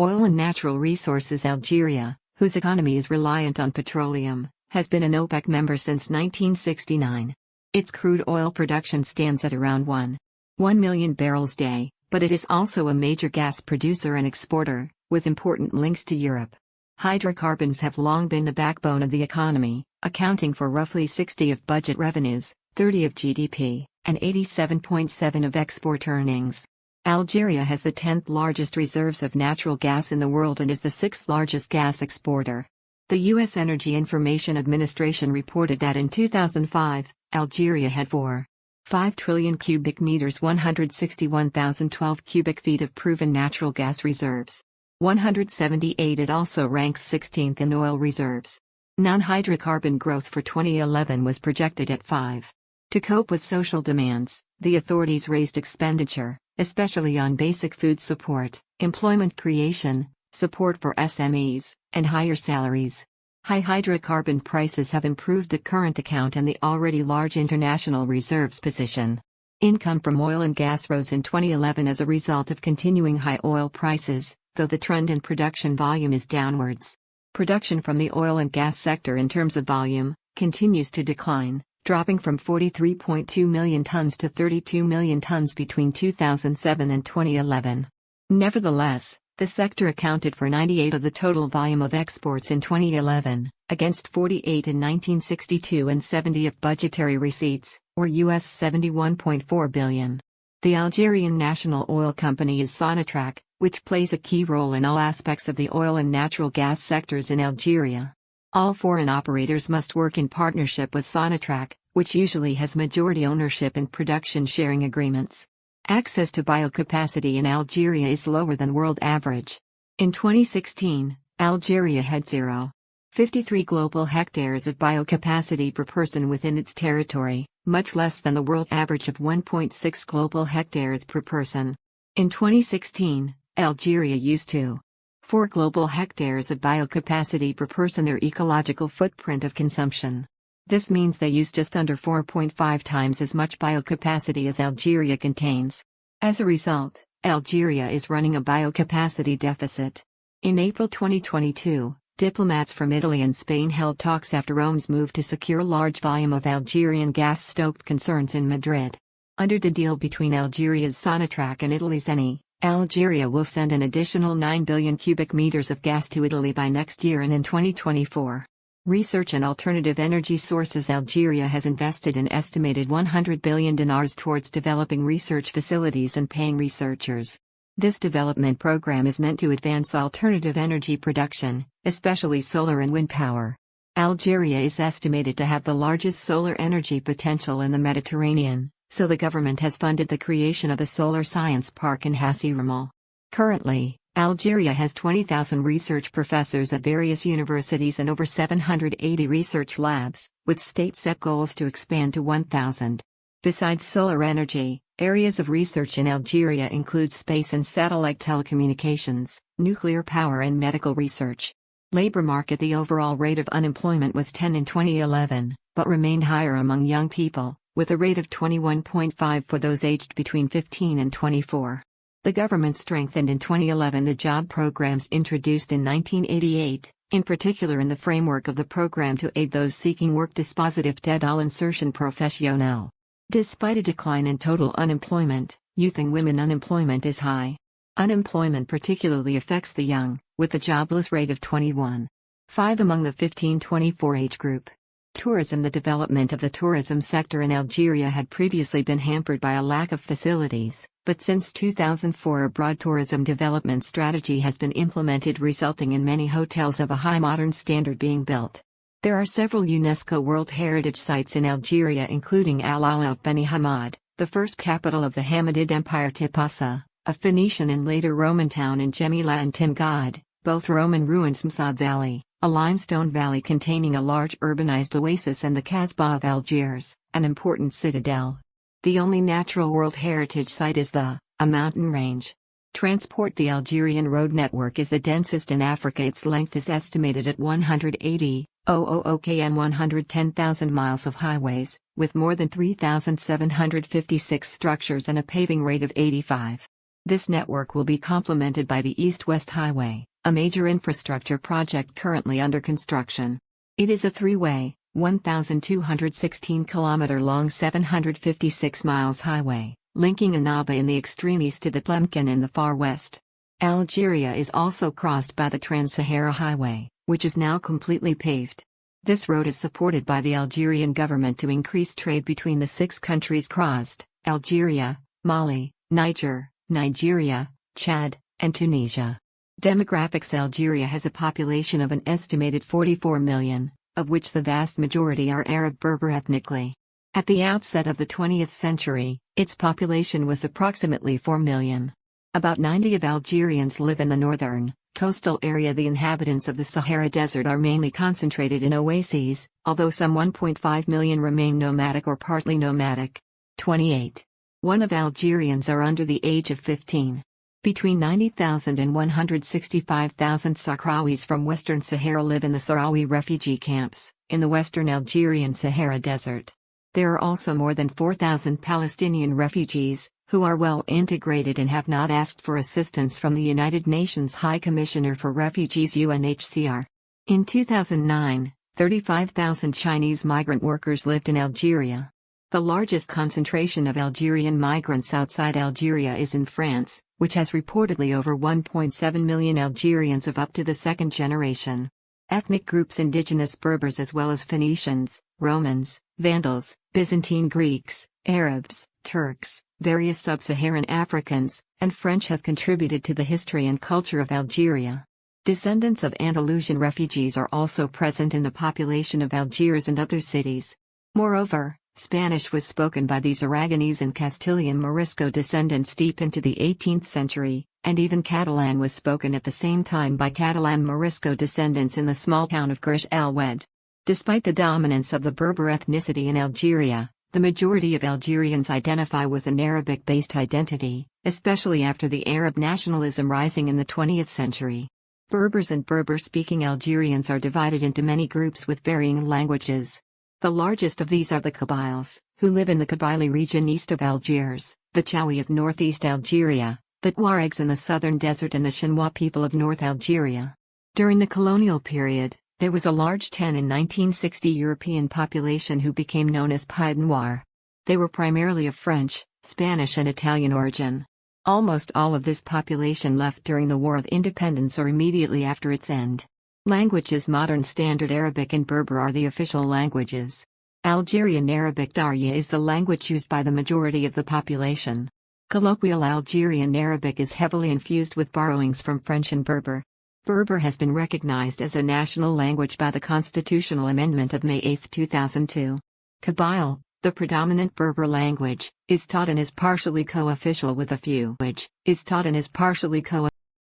Oil and natural resources. Algeria, whose economy is reliant on petroleum, has been an OPEC member since 1969. Its crude oil production stands at around 1 million barrels a day, but it is also a major gas producer and exporter, with important links to Europe. Hydrocarbons have long been the backbone of the economy, accounting for roughly 60% of budget revenues, 30% of GDP, and 87.7% of export earnings. Algeria has the 10th largest reserves of natural gas in the world and is the 6th largest gas exporter. The U.S. Energy Information Administration reported that in 2005, Algeria had 4.5 trillion cubic meters, 161,012 cubic feet of proven natural gas reserves. 178. It also ranks 16th in oil reserves. Non-hydrocarbon growth for 2011 was projected at 5%. To cope with social demands, the authorities raised expenditure, especially on basic food support, employment creation, support for SMEs, and higher salaries. High hydrocarbon prices have improved the current account and the already large international reserves position. Income from oil and gas rose in 2011 as a result of continuing high oil prices, though the trend in production volume is downwards. Production from the oil and gas sector in terms of volume continues to decline, dropping from 43.2 million tons to 32 million tons between 2007 and 2011. Nevertheless, the sector accounted for 98% of the total volume of exports in 2011, against 48% in 1962 and 70% of budgetary receipts, or US $71.4 billion. The Algerian national oil company is Sonatrach, which plays a key role in all aspects of the oil and natural gas sectors in Algeria. All foreign operators must work in partnership with Sonatrach, which usually has majority ownership in production sharing agreements. Access to biocapacity in Algeria is lower than world average. In 2016, Algeria had 0.53 global hectares of biocapacity per person within its territory, much less than the world average of 1.6 global hectares per person. In 2016, Algeria used 2.4 global hectares of biocapacity per person, their ecological footprint of consumption. This means they use just under 4.5 times as much biocapacity as Algeria contains. As a result, Algeria is running a biocapacity deficit. In April 2022, diplomats from Italy and Spain held talks after Rome's move to secure a large volume of Algerian gas stoked concerns in Madrid. Under the deal between Algeria's Sonatrach and Italy's Eni, Algeria will send an additional 9 billion cubic meters of gas to Italy by next year and in 2024. Research and alternative energy sources. Algeria has invested an estimated 100 billion dinars towards developing research facilities and paying researchers. This development program is meant to advance alternative energy production, especially solar and wind power. Algeria is estimated to have the largest solar energy potential in the Mediterranean, so the government has funded the creation of a solar science park in Hassi R'Mel. Currently, Algeria has 20,000 research professors at various universities and over 780 research labs, with state-set goals to expand to 1,000. Besides solar energy, areas of research in Algeria include space and satellite telecommunications, nuclear power and medical research. Labor market. The overall rate of unemployment was 10 in 2011, but remained higher among young people, with a rate of 21.5 for those aged between 15 and 24. The government strengthened in 2011 the job programs introduced in 1988, in particular in the framework of the program to aid those seeking work, dispositif d'aide à l'insertion professionnelle. Despite a decline in total unemployment, youth and women unemployment is high. Unemployment particularly affects the young, with a jobless rate of 21.5 among the 15-24 age group. Tourism. The development of the tourism sector in Algeria had previously been hampered by a lack of facilities, but since 2004 a broad tourism development strategy has been implemented, resulting in many hotels of a high modern standard being built. There are several UNESCO World Heritage Sites in Algeria, including Al Ala of Beni Hammad, the first capital of the Hammadid Empire, Tipasa, a Phoenician and later Roman town, in Gemila and Timgad, both Roman ruins, Msab Valley, a limestone valley containing a large urbanized oasis, and the Kasbah of Algiers, an important citadel. The only natural World Heritage Site is a mountain range. Transport. The Algerian road network is the densest in Africa. Its length is estimated at 180,000 km, 110,000 miles of highways, with more than 3,756 structures and a paving rate of 85. This network will be complemented by the East-West Highway, a major infrastructure project currently under construction. It is a three-way, 1,216-kilometer-long 756 miles highway, linking Annaba in the extreme east to the Tlemcen in the far west. Algeria is also crossed by the Trans-Sahara Highway, which is now completely paved. This road is supported by the Algerian government to increase trade between the six countries crossed: Algeria, Mali, Niger, Nigeria, Chad, and Tunisia. Demographics: Algeria has a population of an estimated 44 million, of which the vast majority are Arab Berber ethnically. At the outset of the 20th century, its population was approximately 4 million. About 90 of Algerians live in the northern, coastal area. The inhabitants of the Sahara Desert are mainly concentrated in oases, although some 1.5 million remain nomadic or partly nomadic. 28.1% of Algerians are under the age of 15. Between 90,000 and 165,000 Sahrawis from Western Sahara live in the Sahrawi refugee camps, in the western Algerian Sahara Desert. There are also more than 4,000 Palestinian refugees, who are well integrated and have not asked for assistance from the United Nations High Commissioner for Refugees (UNHCR). In 2009, 35,000 Chinese migrant workers lived in Algeria. The largest concentration of Algerian migrants outside Algeria is in France, which has reportedly over 1.7 million Algerians of up to the second generation. Ethnic groups: indigenous Berbers as well as Phoenicians, Romans, Vandals, Byzantine Greeks, Arabs, Turks, various sub-Saharan Africans, and French have contributed to the history and culture of Algeria. Descendants of Andalusian refugees are also present in the population of Algiers and other cities. Moreover, Spanish was spoken by these Aragonese and Castilian Morisco descendants deep into the 18th century, and even Catalan was spoken at the same time by Catalan Morisco descendants in the small town of Grish el-Wed. Despite the dominance of the Berber ethnicity in Algeria, the majority of Algerians identify with an Arabic-based identity, especially after the Arab nationalism rising in the 20th century. Berbers and Berber-speaking Algerians are divided into many groups with varying languages. The largest of these are the Kabyles, who live in the Kabylie region east of Algiers, the Chawi of northeast Algeria, the Tuaregs in the southern desert, and the Shinwa people of North Algeria. During the colonial period, there was a large 10 in 1960 European population who became known as Pied Noir. They were primarily of French, Spanish and Italian origin. Almost all of this population left during the War of Independence or immediately after its end. Languages: Modern Standard Arabic and Berber are the official languages. Algerian Arabic Darija is the language used by the majority of the population. Colloquial Algerian Arabic is heavily infused with borrowings from French and Berber. Berber has been recognized as a national language by the Constitutional Amendment of May 8, 2002. Kabyle, the predominant Berber language, is taught and is partially co-official with a few.